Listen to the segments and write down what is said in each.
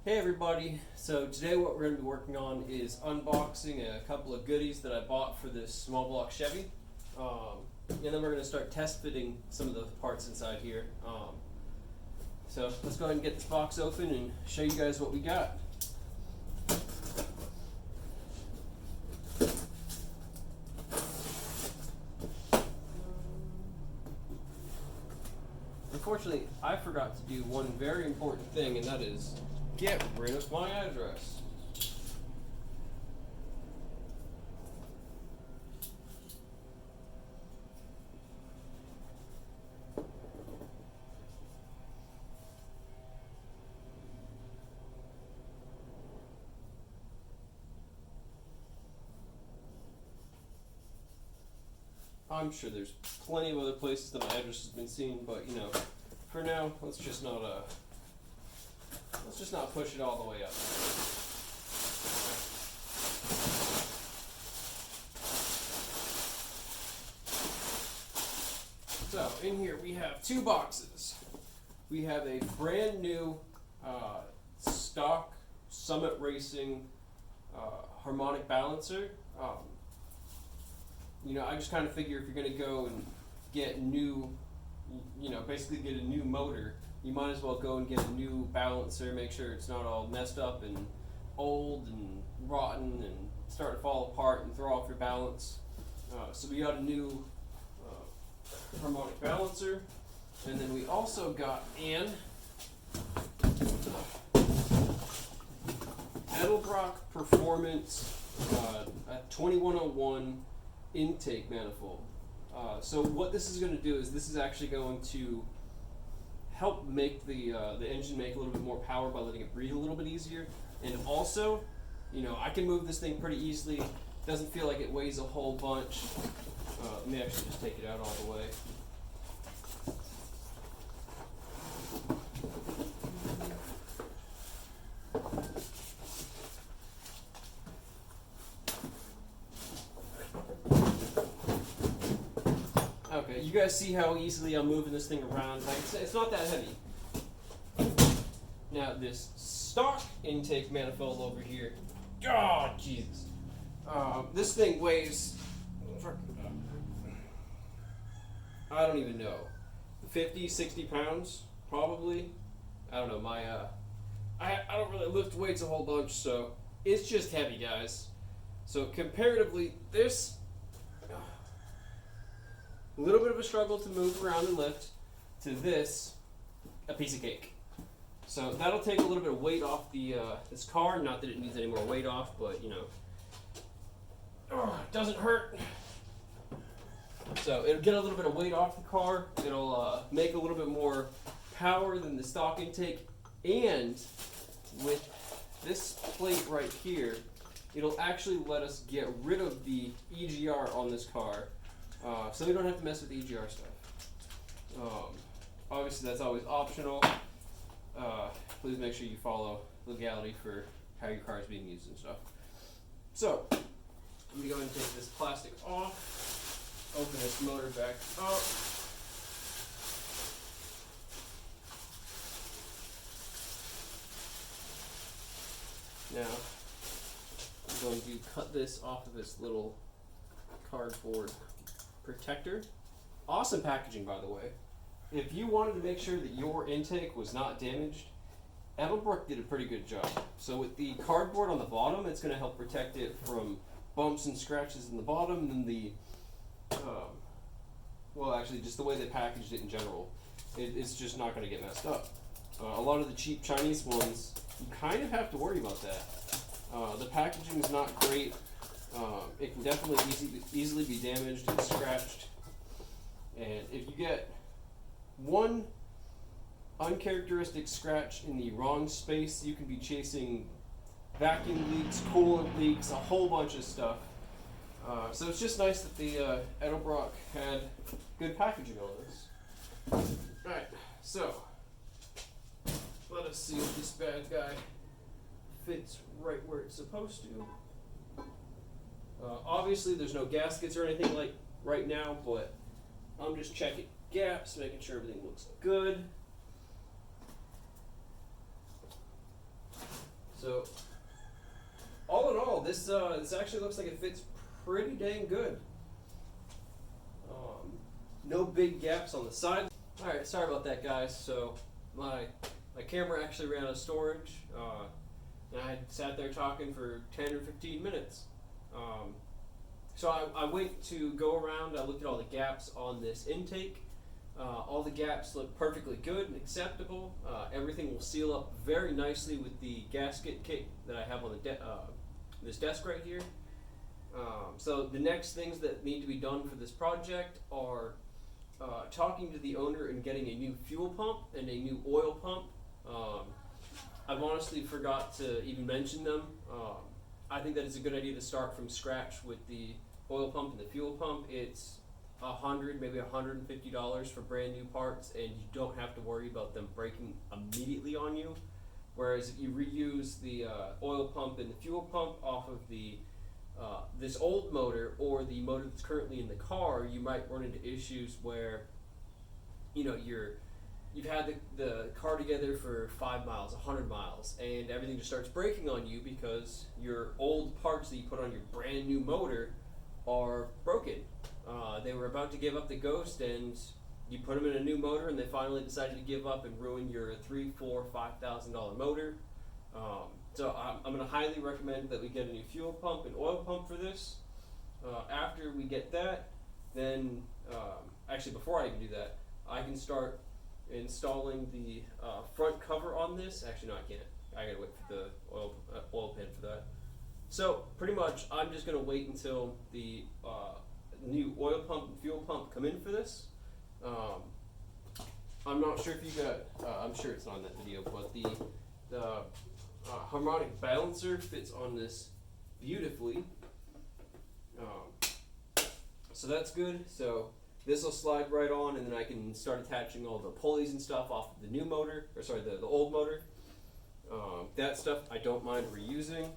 Hey everybody, so today what we're going to be working on is unboxing a couple of goodies that I bought for this small block Chevy. And then we're going to start test fitting some of the parts inside here. So let's go ahead and get this box open and show you guys what we got. Unfortunately, I forgot to do one very important thing, and that is get rid of my address. I'm sure there's plenty of other places that my address has been seen, but you know, for now, let's just not push it all the way up. So in here we have two boxes. We have a brand new stock Summit Racing harmonic balancer. You know, I just kind of figure if you're going to go and get new, you know, basically get a new motor, you might as well go and get a new balancer, make sure it's not all messed up and old and rotten and start to fall apart and throw off your balance. So we got a new harmonic balancer, and then we also got an Block Performance a 2101 intake manifold. So what this is going to do is this is actually going to help make the engine make a little bit more power by letting it breathe a little bit easier, and also, you know, I can move this thing pretty easily. Doesn't feel like it weighs a whole bunch. Let me actually just take it out all the way. Okay, you guys see how easily I'm moving this thing around? Like, it's not that heavy. Now this stock intake manifold over here, oh Jesus, this thing weighs, I don't even know, 50, 60 pounds, probably. I don't know, I don't really lift weights a whole bunch, so it's just heavy, guys. So comparatively, this, a little bit of a struggle to move around and lift, to this, a piece of cake. So that'll take a little bit of weight off the this car. Not that it needs any more weight off, but you know, it doesn't hurt. So it'll get a little bit of weight off the car. It'll make a little bit more power than the stock intake, and with this plate right here, it'll actually let us get rid of the EGR on this car. So we don't have to mess with the EGR stuff. Obviously that's always optional. Please make sure you follow legality for how your car is being used and stuff. So, I'm going to go ahead and take this plastic off, open this motor back up. Now, I'm going to cut this off of this little cardboard protector. Awesome packaging, by the way. If you wanted to make sure that your intake was not damaged, Edelbrook did a pretty good job. So with the cardboard on the bottom, it's going to help protect it from bumps and scratches in the bottom, and then the, well actually just the way they packaged it in general, it's just not going to get messed up. A lot of the cheap Chinese ones, you kind of have to worry about that. The packaging is not great. It can definitely easily be damaged and scratched. And if you get one uncharacteristic scratch in the wrong space, you can be chasing vacuum leaks, coolant leaks, a whole bunch of stuff. So it's just nice that the Edelbrock had good packaging on this. Alright, so let us see if this bad guy fits right where it's supposed to. Obviously there's no gaskets or anything like right now, but I'm just checking gaps, making sure everything looks good. this actually looks like it fits pretty dang good. No big gaps on the side. All right, sorry about that, guys. So my camera actually ran out of storage, and I sat there talking for 10 or 15 minutes. So I went to go around. I looked at all the gaps on this intake. All the gaps look perfectly good and acceptable. Everything will seal up very nicely with the gasket kit that I have on the this desk right here. So the next things that need to be done for this project are talking to the owner and getting a new fuel pump and a new oil pump. I've honestly forgot to even mention them. I think that it's a good idea to start from scratch with the oil pump and the fuel pump. It's $100, maybe $150 for brand new parts, and you don't have to worry about them breaking immediately on you. Whereas if you reuse the oil pump and the fuel pump off of the this old motor or the motor that's currently in the car, you might run into issues where you've had the car together for 5 miles, 100 miles, and everything just starts breaking on you because your old parts that you put on your brand new motor are broken. They were about to give up the ghost, and you put them in a new motor, and they finally decided to give up and ruin your $3,000, $4,000, $5,000 motor. So I'm going to highly recommend that we get a new fuel pump and oil pump for this. After we get that, then actually before I even do that, I can start installing the front cover on this. Actually, no, I can't. I gotta wait for the oil pan for that. So pretty much, I'm just gonna wait until the new oil pump and fuel pump come in for this. I'm not sure if you got. I'm sure it's not in that video, but the harmonic balancer fits on this beautifully. So that's good. So this will slide right on, and then I can start attaching all the pulleys and stuff off of the new motor, or sorry, the old motor. That stuff I don't mind reusing.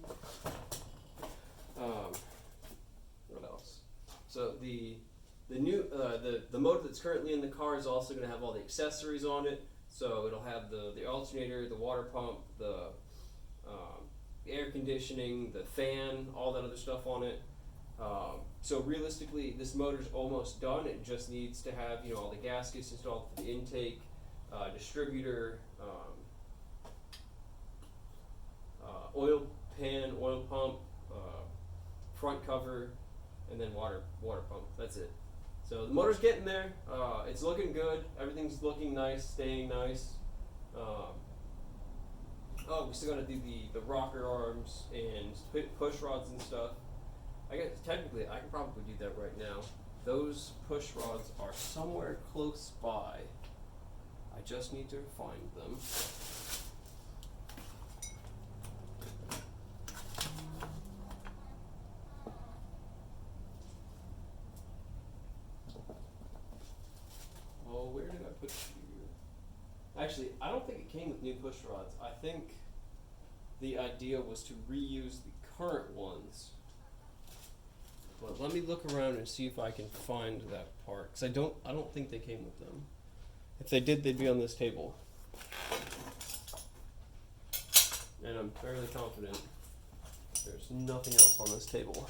What else? So the new the motor that's currently in the car is also going to have all the accessories on it. So it'll have the alternator, the water pump, the air conditioning, the fan, all that other stuff on it. So realistically, this motor's almost done. It just needs to have all the gaskets installed for the intake, distributor, oil pan, oil pump, front cover, and then water pump. That's it. So the motor's getting there. It's looking good. Everything's looking nice, staying nice. Oh, we still gotta do the rocker arms and push rods and stuff. I guess technically I can probably do that right now. Those push rods are somewhere close by. I just need to find them. Oh, where did I put you? Actually, I don't think it came with new push rods. I think the idea was to reuse the current ones. But let me look around and see if I can find that part, because I don't think they came with them. If they did, they'd be on this table. And I'm fairly confident there's nothing else on this table.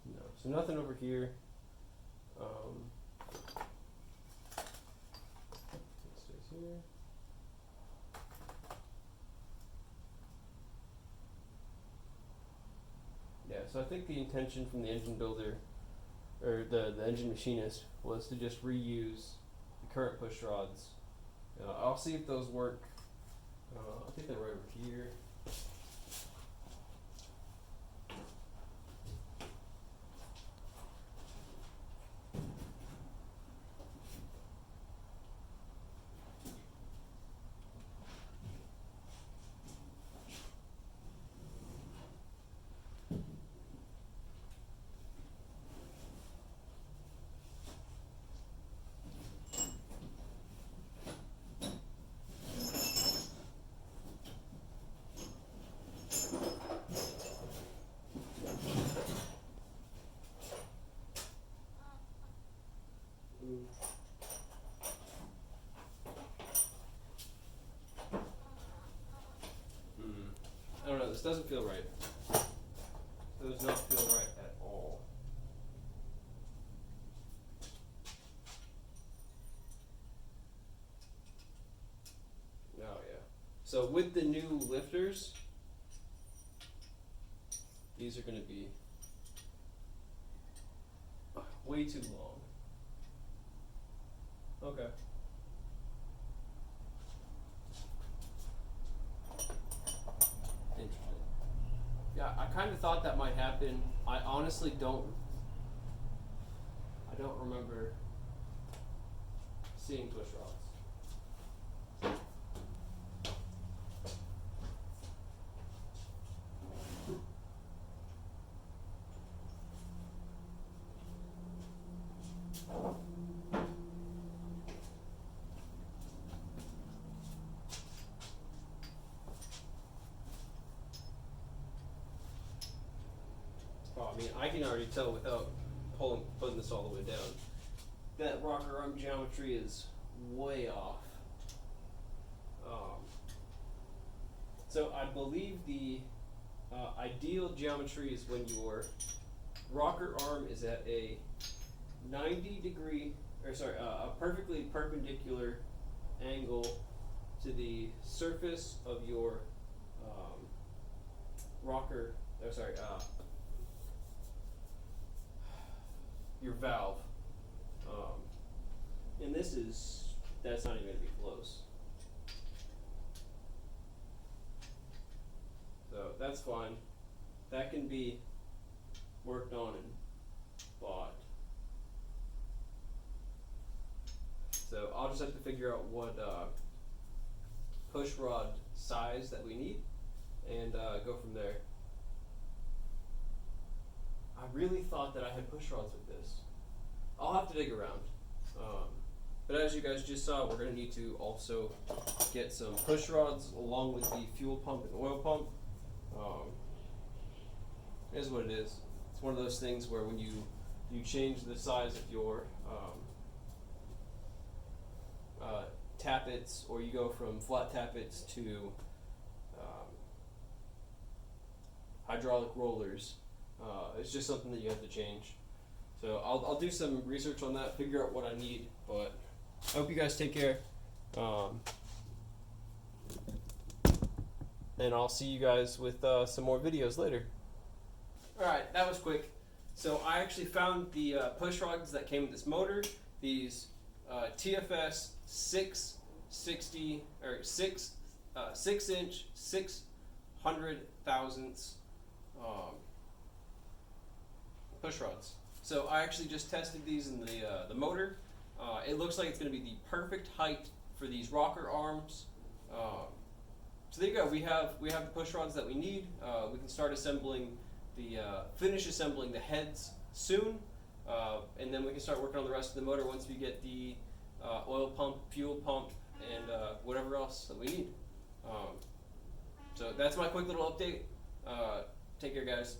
No, so nothing over here. Here. Yeah, so I think the intention from the engine builder, or the engine machinist, was to just reuse the current push rods. I'll see if those work. I think they're right over here. right. Those don't feel right at all. Oh yeah. So with the new lifters, these are going to be way too long. Okay. Interesting. Yeah, I kind of thought that might happen. I honestly don't. I don't remember seeing push rods. Oh, I mean, I can already tell without putting this all the way down that rocker arm geometry is way off. So I believe the ideal geometry is when your rocker arm is at a 90-degree, or sorry, a perfectly perpendicular angle to the surface of your rocker, or sorry, your valve. And that's not even going to be close. So that's fine. That can be worked on and bought. So I'll just have to figure out what push rod size that we need and go from there. I really thought that I had push rods with this. I'll have to dig around. But as you guys just saw, we're going to need to also get some push rods along with the fuel pump and oil pump. It is what it is. It's one of those things where when you change the size of your tappets, or you go from flat tappets to hydraulic rollers, it's just something that you have to change. So I'll do some research on that, figure out what I need, but I hope you guys take care. And I'll see you guys with some more videos later. Alright, that was quick. So I actually found the push rods that came with this motor. These TFS 660 or 6-inch 600 thousandths push rods. So I actually just tested these in the motor. It looks like it's going to be the perfect height for these rocker arms. So there you go. We have the push rods that we need. We can start assembling finish assembling the heads soon, and then we can start working on the rest of the motor once we get the oil pump, fuel pump, and whatever else that we need. So that's my quick little update. Take care, guys.